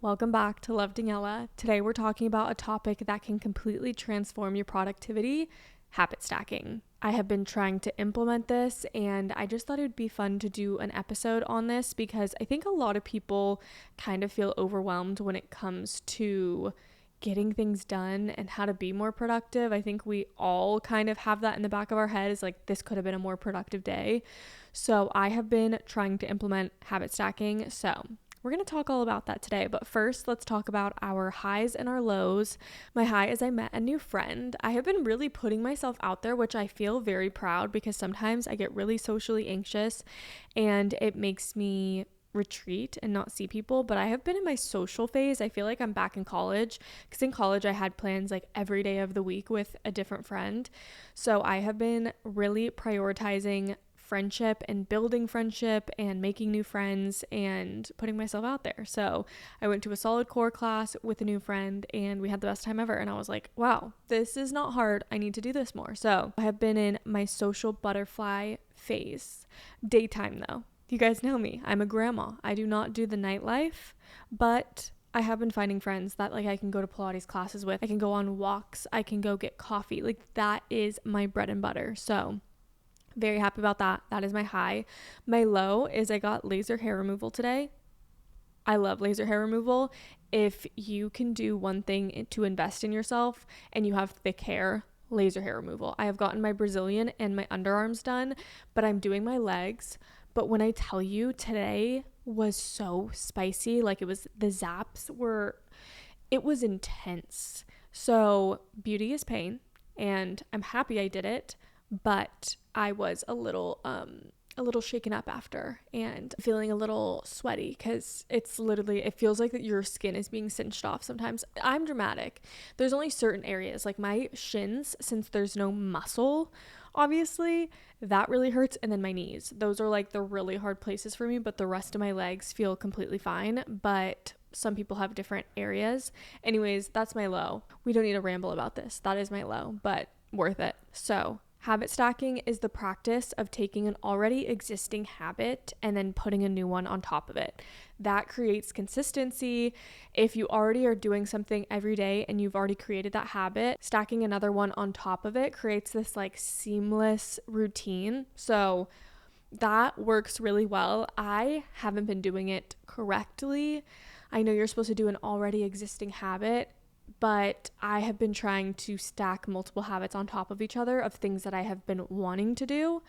Welcome back to Love Daniella. Today we're talking about a topic that can completely transform your productivity, habit stacking. I have been trying to implement this and I just thought it would be fun to do an episode on this because I think a lot of people kind of feel overwhelmed when it comes to getting things done and how to be more productive. I think we all kind of have that in the back of our head is like, this could have been a more productive day. So I have been trying to implement habit stacking. So we're going to talk all about that today, but first let's talk about our highs and our lows. My high is I met a new friend. I have been really putting myself out there, which I feel very proud because sometimes I get really socially anxious and it makes me retreat and not see people, but I have been in my social phase. I feel like I'm back in college because in college I had plans like every day of the week with a different friend. So I have been really prioritizing friendship and building friendship and making new friends and putting myself out there. So I went to a solid core class with a new friend and we had the best time ever. And I was like, wow, this is not hard. I need to do this more. So I have been in my social butterfly phase. Daytime though. You guys know me. I'm a grandma. I do not do the nightlife, but I have been finding friends that like I can go to Pilates classes with. I can go on walks. I can go get coffee. Like that is my bread and butter. So very happy about that. That is my high. My low is I got laser hair removal today. I love laser hair removal. If you can do one thing to invest in yourself and you have thick hair, laser hair removal. I have gotten my Brazilian and my underarms done, but I'm doing my legs. But when I tell you today was so spicy, like it was, the zaps were, it was intense. So beauty is pain and I'm happy I did it, but I was a little shaken up after and feeling a little sweaty because it's literally, it feels like that your skin is being cinched off sometimes. I'm dramatic. There's only certain areas like my shins, since there's no muscle, obviously that really hurts. And then my knees, those are like the really hard places for me, but the rest of my legs feel completely fine. But some people have different areas. Anyways, that's my low. We don't need to ramble about this. That is my low, but worth it. So habit stacking is the practice of taking an already existing habit and then putting a new one on top of it. That creates consistency. If you already are doing something every day and you've already created that habit, stacking another one on top of it creates this like seamless routine. So that works really well. I haven't been doing it correctly. I know you're supposed to do an already existing habit, but I have been trying to stack multiple habits on top of each other of things that I have been wanting to do.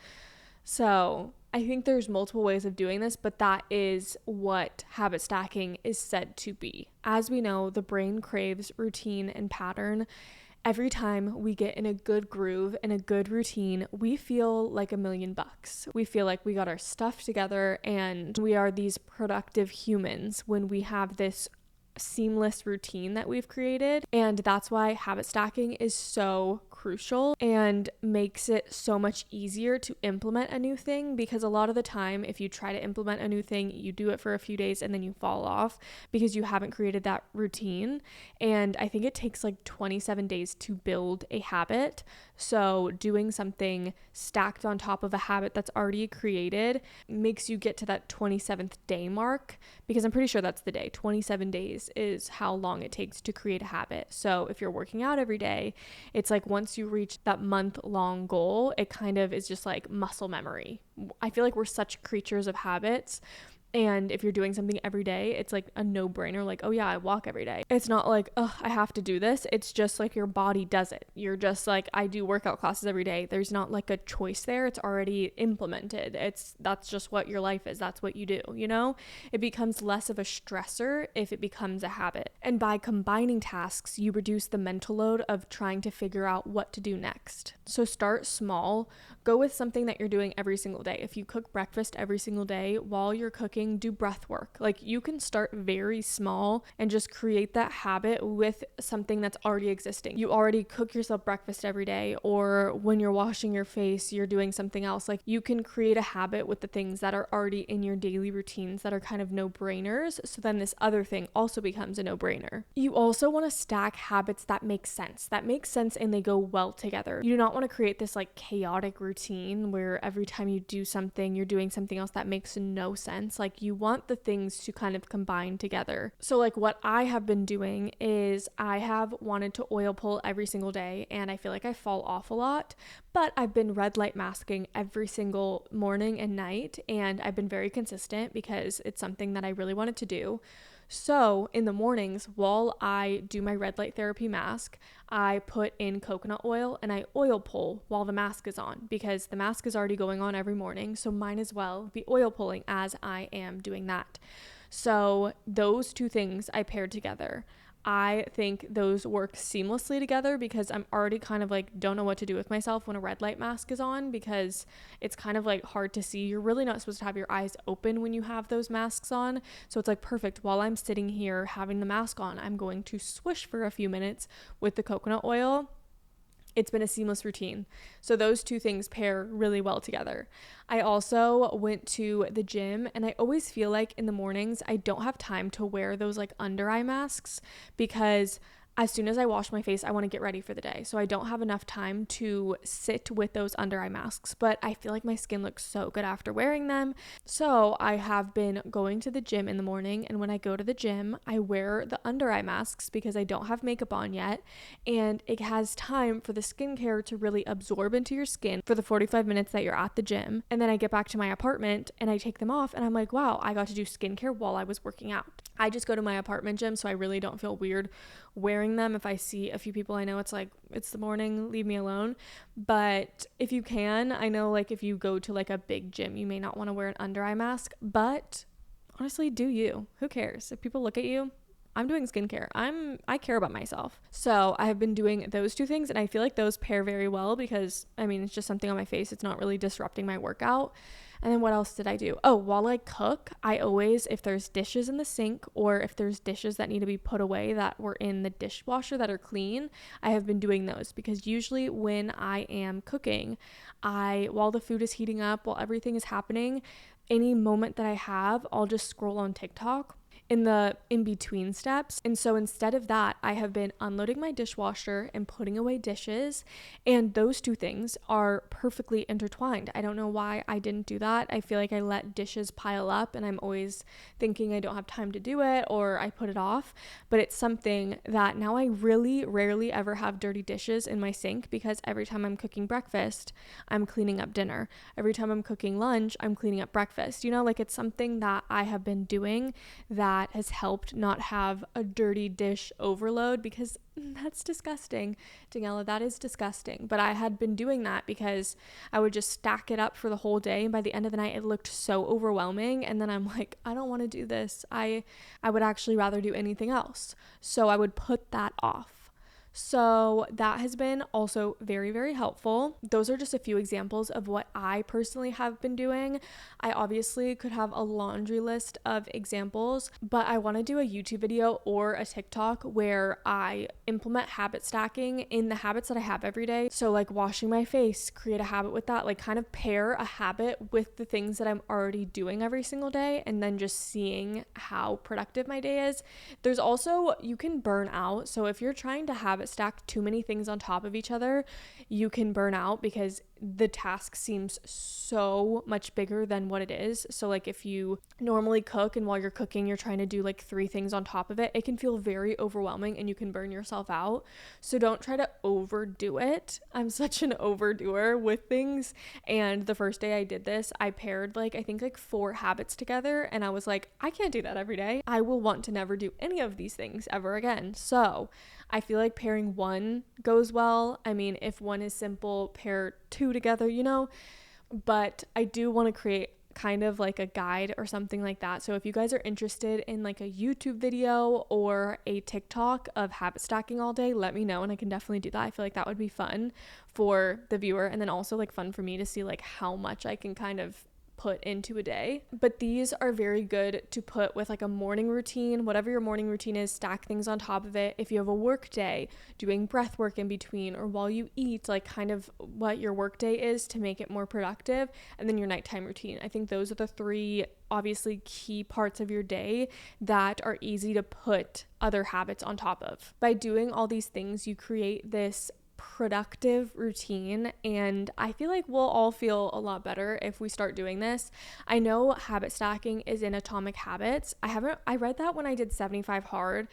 So I think there's multiple ways of doing this, but that is what habit stacking is said to be. As we know, the brain craves routine and pattern. Every time we get in a good groove and a good routine, we feel like $1,000,000. We feel like we got our stuff together and we are these productive humans when we have this seamless routine that we've created. And that's why habit stacking is so crucial and makes it so much easier to implement a new thing, because a lot of the time if you try to implement a new thing, you do it for a few days and then you fall off because you haven't created that routine. And I think it takes like 27 days to build a habit. So doing something stacked on top of a habit that's already created makes you get to that 27th day mark, because I'm pretty sure that's the day. 27 days is how long it takes to create a habit. So if you're working out every day, it's like once you reach that month-long goal, it kind of is just like muscle memory. I feel like we're such creatures of habits. And if you're doing something every day, it's like a no-brainer. Like, oh yeah, I walk every day. It's not like, oh, I have to do this. It's just like your body does it. You're just like, I do workout classes every day. There's not like a choice there. It's already implemented. That's just what your life is. That's what you do, you know? It becomes less of a stressor if it becomes a habit. And by combining tasks, you reduce the mental load of trying to figure out what to do next. So start small. Go with something that you're doing every single day. If you cook breakfast every single day while you're cooking, do breath work. Like you can start very small and just create that habit with something that's already existing. You already cook yourself breakfast every day, or when you're washing your face, you're doing something else. Like you can create a habit with the things that are already in your daily routines that are kind of no-brainers. So then this other thing also becomes a no-brainer. You also want to stack habits that make sense and they go well together. You do not want to create this like chaotic routine where every time you do something, you're doing something else that makes no sense. Like like you want the things to kind of combine together. So like what I have been doing is I have wanted to oil pull every single day, and I feel like I fall off a lot, but I've been red light masking every single morning and night, and I've been very consistent because it's something that I really wanted to do. So in the mornings, while I do my red light therapy mask, I put in coconut oil and I oil pull while the mask is on, because the mask is already going on every morning. So might as well be oil pulling as I am doing that. So those two things I paired together. I think those work seamlessly together because I'm already kind of like don't know what to do with myself when a red light mask is on, because it's kind of like hard to see. You're really not supposed to have your eyes open when you have those masks on. So it's like perfect. While I'm sitting here having the mask on, I'm going to swish for a few minutes with the coconut oil. It's been a seamless routine. So those two things pair really well together. I also went to the gym, and I always feel like in the mornings, I don't have time to wear those like under eye masks, because as soon as I wash my face, I want to get ready for the day. So I don't have enough time to sit with those under eye masks, but I feel like my skin looks so good after wearing them. So I have been going to the gym in the morning, and when I go to the gym, I wear the under eye masks because I don't have makeup on yet, and it has time for the skincare to really absorb into your skin for the 45 minutes that you're at the gym. And then I get back to my apartment and I take them off, and I'm like, wow, I got to do skincare while I was working out. I just go to my apartment gym, so I really don't feel weird wearing them. If I see a few people I know, it's like, it's the morning, leave me alone. But if you can, I know like if you go to like a big gym, you may not want to wear an under eye mask, but honestly, do you? Who cares? If people look at you, I'm doing skincare. I care about myself. So I have been doing those two things, and I feel like those pair very well because, I mean, it's just something on my face. It's not really disrupting my workout. And then what else did I do? Oh, while I cook, I always, if there's dishes in the sink or if there's dishes that need to be put away that were in the dishwasher that are clean, I have been doing those, because usually when I am cooking, while the food is heating up, while everything is happening, any moment that I have, I'll just scroll on TikTok in the in-between steps. And so instead of that, I have been unloading my dishwasher and putting away dishes, and those two things are perfectly intertwined. I don't know why I didn't do that. I feel like I let dishes pile up, and I'm always thinking I don't have time to do it, or I put it off. But it's something that now I really rarely ever have dirty dishes in my sink, because every time I'm cooking breakfast, I'm cleaning up dinner. Every time I'm cooking lunch, I'm cleaning up breakfast. You know, like it's something that I have been doing that has helped not have a dirty dish overload, because that's disgusting. Daniella, that is disgusting. But I had been doing that because I would just stack it up for the whole day, and by the end of the night it looked so overwhelming, and then I'm like, I don't want to do this. I would actually rather do anything else. So I would put that off. So that has been also very, very helpful. Those are just a few examples of what I personally have been doing. I obviously could have a laundry list of examples, but I want to do a YouTube video or a TikTok where I implement habit stacking in the habits that I have every day. So like washing my face, create a habit with that, like kind of pair a habit with the things that I'm already doing every single day, and then just seeing how productive my day is. There's also, you can burn out. So if you're trying to habit stack too many things on top of each other, you can burn out because the task seems so much bigger than what it is. So like if you normally cook and while you're cooking you're trying to do like 3 things on top of it, it can feel very overwhelming and you can burn yourself out. So don't try to overdo it. I'm such an overdoer with things, and the first day I did this, I paired I think 4 habits together, and I was like, I can't do that every day. I will want to never do any of these things ever again. So I feel like pairing one goes well. I mean, if one is simple, pair 2 together, you know, but I do want to create kind of like a guide or something like that. So if you guys are interested in like a YouTube video or a TikTok of habit stacking all day, let me know and I can definitely do that. I feel like that would be fun for the viewer, and then also like fun for me to see like how much I can kind of put into a day. But these are very good to put with like a morning routine. Whatever your morning routine is, stack things on top of it. If you have a work day, doing breath work in between or while you eat, like kind of what your work day is to make it more productive, and then your nighttime routine. I think those are the 3 obviously key parts of your day that are easy to put other habits on top of. By doing all these things, you create this productive routine, and I feel like we'll all feel a lot better if we start doing this. I know habit stacking is in Atomic Habits. I read that when I did 75 Hard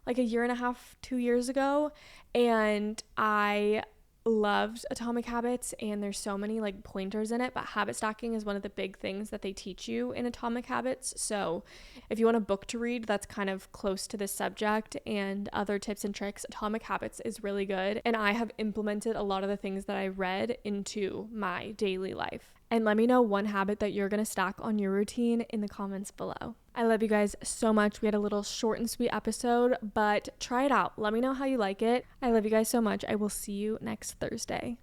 like a year and a half, 2 years ago, and I loved Atomic Habits, and there's so many like pointers in it, but habit stacking is one of the big things that they teach you in Atomic Habits. So if you want a book to read that's kind of close to this subject and other tips and tricks, Atomic Habits is really good, and I have implemented a lot of the things that I read into my daily life. And let me know one habit that you're going to stack on your routine in the comments below. I love you guys so much. We had a little short and sweet episode, but try it out. Let me know how you like it. I love you guys so much. I will see you next Thursday.